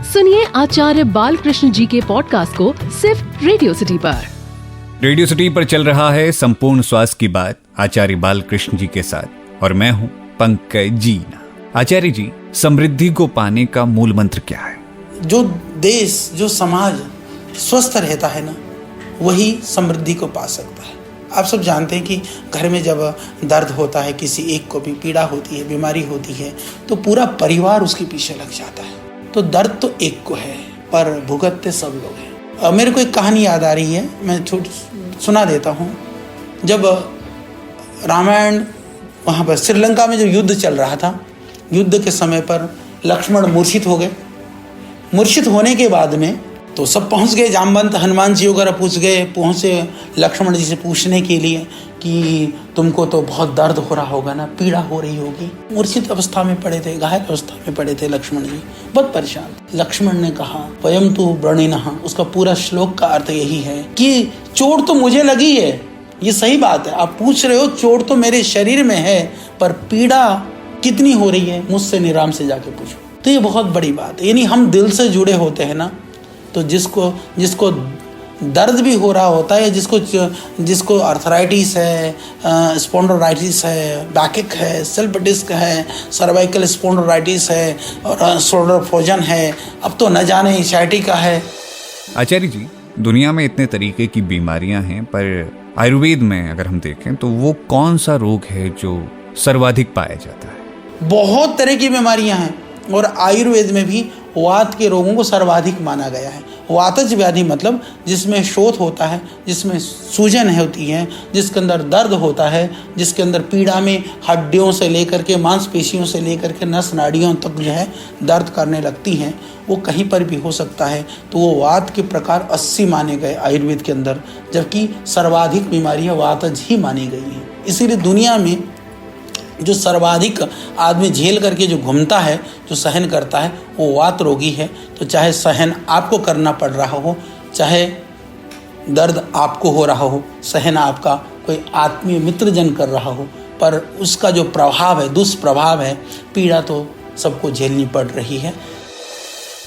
सुनिए आचार्य बालकृष्ण जी के पॉडकास्ट को सिर्फ रेडियो सिटी पर। रेडियो सिटी पर चल रहा है संपूर्ण स्वास्थ्य की बात आचार्य बालकृष्ण जी के साथ और मैं हूं पंकज जीना। आचार्य जी, समृद्धि को पाने का मूल मंत्र क्या है? जो देश, जो समाज स्वस्थ रहता है ना, वही समृद्धि को पा सकता है। आप सब जानते हैं कि घर में जब दर्द होता है, किसी एक को भी पीड़ा होती है, बीमारी होती है, तो पूरा परिवार उसके पीछे लग जाता है। तो दर्द तो एक को है, पर भुगतते सब लोग हैं। मेरे को एक कहानी याद आ रही है, मैं सुना देता हूँ। जब रामायण वहाँ पर श्रीलंका में जो युद्ध चल रहा था, युद्ध के समय पर लक्ष्मण मूर्छित हो गए। मूर्छित होने के बाद में तो सब पहुंच गए, जामवंत हनुमान जी वगैरह पहुंचे लक्ष्मण जी से पूछने के लिए कि तुमको तो बहुत दर्द हो रहा होगा ना, पीड़ा हो रही होगी। मूर्छित अवस्था में पड़े थे, घायल अवस्था में पड़े थे लक्ष्मण जी, बहुत परेशान। लक्ष्मण ने कहा वयम तु व्रणिनः, उसका पूरा श्लोक का अर्थ यही है कि चोट तो मुझे लगी है, ये सही बात है, आप पूछ रहे हो, चोट तो मेरे शरीर में है, पर पीड़ा कितनी हो रही है मुझसे निराम से जाके पूछो। तो ये बहुत बड़ी बात है। यानी हम दिल से जुड़े होते हैं ना, तो जिसको दर्द भी हो रहा होता है, जिसको अर्थराइटिस है, स्पॉन्डिलोलाइटिस है, बैकिक है, स्लिप डिस्क है, सर्वाइकल स्पॉन्डिलोलाइटिस है और शोल्डर फ्रोजन है, अब तो न जाने sciatica है। आचार्य जी, दुनिया में इतने तरीके की बीमारियां हैं, पर आयुर्वेद में अगर हम देखें तो वो कौन सा रोग है जो सर्वाधिक पाया जाता है? बहुत तरह की बीमारियां हैं और आयुर्वेद में भी वात के रोगों को सर्वाधिक माना गया है। वातज व्याधि मतलब जिसमें शोथ होता है, जिसमें सूजन होती है, जिसके अंदर दर्द होता है, जिसके अंदर पीड़ा में हड्डियों से लेकर के मांसपेशियों से लेकर के नस नाड़ियों तक जो है दर्द करने लगती हैं, वो कहीं पर भी हो सकता है। तो वो वात के प्रकार 80 माने गए आयुर्वेद के अंदर, जबकि सर्वाधिक बीमारियाँ वातज ही मानी गई हैं। इसीलिए दुनिया में जो सर्वाधिक आदमी झेल करके जो घूमता है, जो सहन करता है, वो वात रोगी है। तो चाहे सहन आपको करना पड़ रहा हो, चाहे दर्द आपको हो रहा हो, सहन आपका कोई आत्मीय मित्रजन कर रहा हो, पर उसका जो प्रभाव है, दुष्प्रभाव है, पीड़ा तो सबको झेलनी पड़ रही है।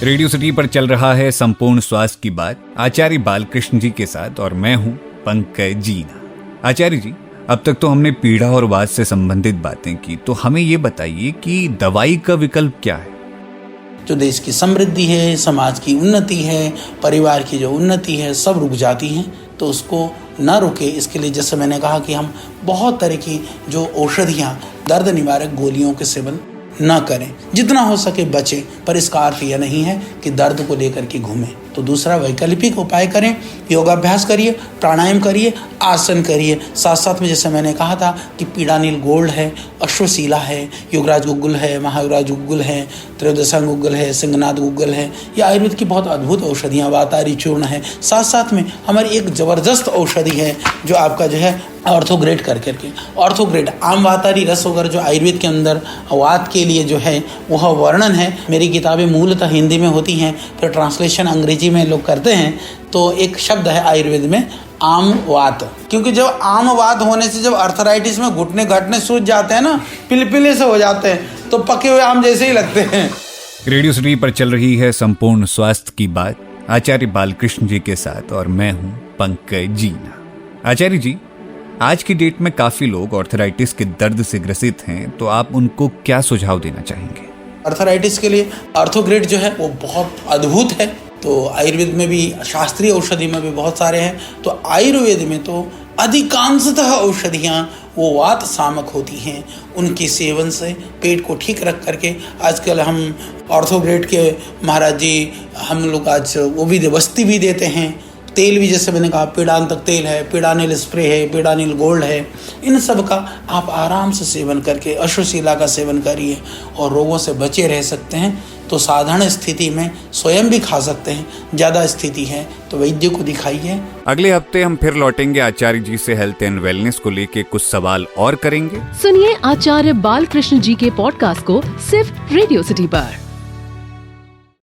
रेडियो सिटी पर चल रहा है संपूर्ण स्वास्थ्य की बात आचार्य बालकृष्ण जी के साथ और मैं हूं पंकज जीना। आचार्य जी, अब तक तो हमने पीड़ा और वात से संबंधित बातें की, तो हमें ये बताइए कि दवाई का विकल्प क्या है? जो देश की समृद्धि है, समाज की उन्नति है, परिवार की जो उन्नति है, सब रुक जाती हैं। तो उसको ना रुके, इसके लिए जैसे मैंने कहा कि हम बहुत तरह की जो औषधियाँ, दर्द निवारक गोलियों के सेवन ना करें, जितना हो सके बचें। पर इसका अर्थ यह नहीं है कि दर्द को लेकर के घूमें। तो दूसरा वैकल्पिक उपाय करें, योगाभ्यास करिए, प्राणायाम करिए, आसन करिए। साथ साथ में जैसे मैंने कहा था कि पीड़ानील गोल्ड है, अश्वशिला है, योगराज गुग्गुल है, महायोगराज गुग्गुल है, त्रयोदशांग गुग्गुल है, सिंहनाथ गुग्गुल है। ये आयुर्वेद की बहुत अद्भुत औषधियाँ, वातारी चूर्ण है। साथ साथ में हमारी एक ज़बरदस्त औषधि है जो आपका जो है ऑर्थोग्रेड करके ऑर्थोग्रेड आम वातारी रस वगैरह जो आयुर्वेद के अंदर वात के लिए जो है वह वर्णन है। मेरी किताबें मूलतः हिंदी में होती हैं, फिर ट्रांसलेशन अंग्रेजी में लोग करते हैं। तो एक शब्द है आयुर्वेद में आम वात, क्योंकि जब आम वात होने से जब अर्थराइटिस में घुटने घटने सूज जाते हैं ना, पिलपिले से हो जाते हैं, तो पके हुए आम जैसे ही लगते हैं। रेडियो सिटी पर चल रही है संपूर्ण स्वास्थ्य की बात आचार्य बालकृष्ण जी के साथ और मैं हूं पंकज जीना। आचार्य जी, आज की डेट में काफी लोग आर्थराइटिस के दर्द से ग्रसित हैं, तो आप उनको क्या सुझाव देना चाहेंगे? अर्थराइटिस के लिए ऑर्थोग्रेड जो है वो बहुत अद्भुत है। तो आयुर्वेद में भी, शास्त्रीय औषधि में भी बहुत सारे हैं। तो आयुर्वेद में तो अधिकांशतः औषधियाँ वो वात सामक होती हैं। उनके सेवन से पेट को ठीक रख करके आजकल हम ऑर्थोग्रेड के महाराज जी, हम लोग आज वो भी वस्ती भी देते हैं। तेल भी जैसे मैंने कहा, पीड़ांतक तेल है, पीड़ानील स्प्रे है, पीड़ानील गोल्ड है। इन सब का आप आराम से सेवन करके अश्वशिला का सेवन करिए और रोगों से बचे रह सकते हैं। तो साधारण स्थिति में स्वयं भी खा सकते हैं, ज़्यादा स्थिति है तो वैद्य को दिखाइए। अगले हफ्ते हम फिर लौटेंगे आचार्य जी से हेल्थ एंड वेलनेस को लेके कुछ सवाल और करेंगे। सुनिए आचार्य बालकृष्ण जी के पॉडकास्ट को सिर्फ रेडियो सिटी पर।